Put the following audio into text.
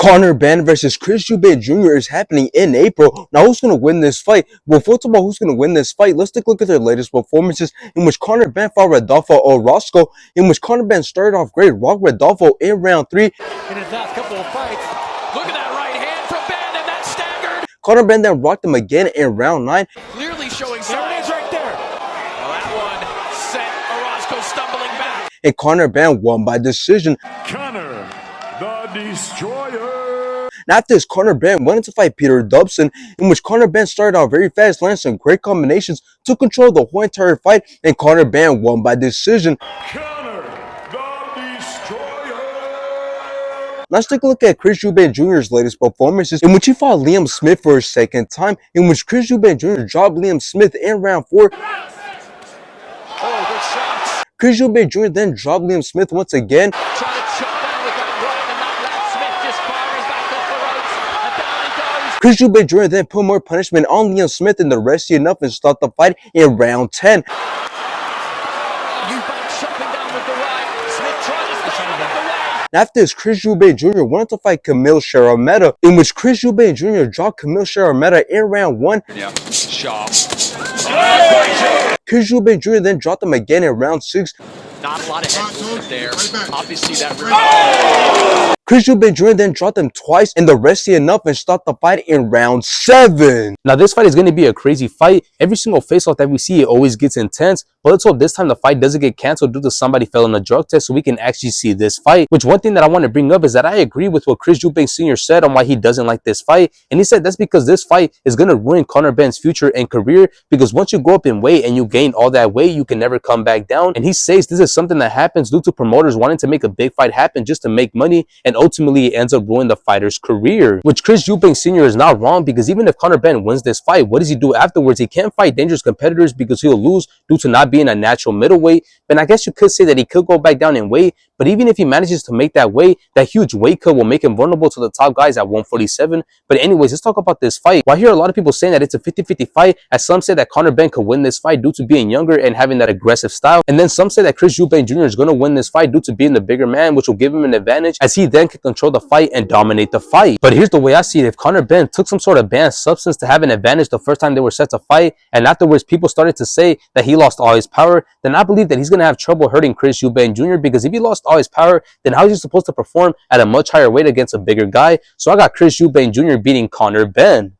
Conor Benn versus Chris Eubank Jr. is happening in April. Now, who's going to win this fight? Well, first of all, who's going to win this fight? Let's take a look at their latest performances, in which Conor Benn fought Rodolfo Orozco, in which Conor Benn started off great, rocked Rodolfo in round 3. In his last couple of fights, look at that right hand from Benn, and that's staggered. Conor Benn then rocked him again in round 9. Clearly showing signs. There it is right there. Well, that one sent Orozco stumbling back. And Conor Benn won by decision. Conor, the Destroyer. And after this, Conor Benn went to fight Peter Dobson, in which Conor Benn started out very fast, landed some great combinations, took control of the whole entire fight, and Conor Benn won by decision. Conor, the Destroyer. Let's take a look at Chris Eubank Jr.'s latest performances, in which he fought Liam Smith for a second time, in which Chris Eubank Jr. dropped Liam Smith in round 4. Oh, good shots. Chris Eubank Jr. then dropped Liam Smith once again. Trying to choke down with that right, and that Smith just firing back off the ropes, and down he goes. Chris Eubank Jr. then put more punishment on Liam Smith and the rest enough and stopped the fight in round 10. Eubank chopping down with the right. Smith trying to stay out of the way. After this, Chris Eubank Jr. wanted to fight Camille Sharameta, in which Chris Eubank Jr. dropped Camille Sharameta in round 1. Yeah, sharp. Chris Eubank Jr. then dropped him again in round 6. Not a lot of head movement there. Obviously, that. Chris Eubank Jr. then dropped him twice, and the rest enough and stopped the fight in round 7. Now, this fight is going to be a crazy fight. Every single face-off that we see, it always gets intense. But let's hope this time the fight doesn't get canceled due to somebody failing a drug test, so we can actually see this fight. Which, one thing that I want to bring up is that I agree with what Chris Eubank Sr. said on why he doesn't like this fight. And he said that's because this fight is going to ruin Conor Benn's future and career, because once you go up in weight and you gain all that weight, you can never come back down. And he says this is something that happens due to promoters wanting to make a big fight happen just to make money, and ultimately it ends up ruining the fighter's career. Which Chris Eubank Sr. is not wrong, because even if Conor Benn wins this fight, what does he do afterwards? He can't fight dangerous competitors because he'll lose due to not being a natural middleweight. And I guess you could say that he could go back down in weight, but even if he manages to make that weight, that huge weight cut will make him vulnerable to the top guys at 147. But anyways, let's talk about this fight. Well, I hear a lot of people saying that it's a 50-50 fight, as some say that Conor Benn could win this fight due to being younger and having that aggressive style. And then some say that Chris Eubank Jr. is going to win this fight due to being the bigger man, which will give him an advantage, as he then can control the fight and dominate the fight. But here's the way I see it. If Conor Benn took some sort of banned substance to have an advantage the first time they were set to fight, and afterwards people started to say that he lost all his power, then I believe that he's going to have trouble hurting Chris Eubank Jr. because if he lost all his power, then how is he supposed to perform at a much higher weight against a bigger guy? So I got Chris Eubank Jr. beating Conor Benn.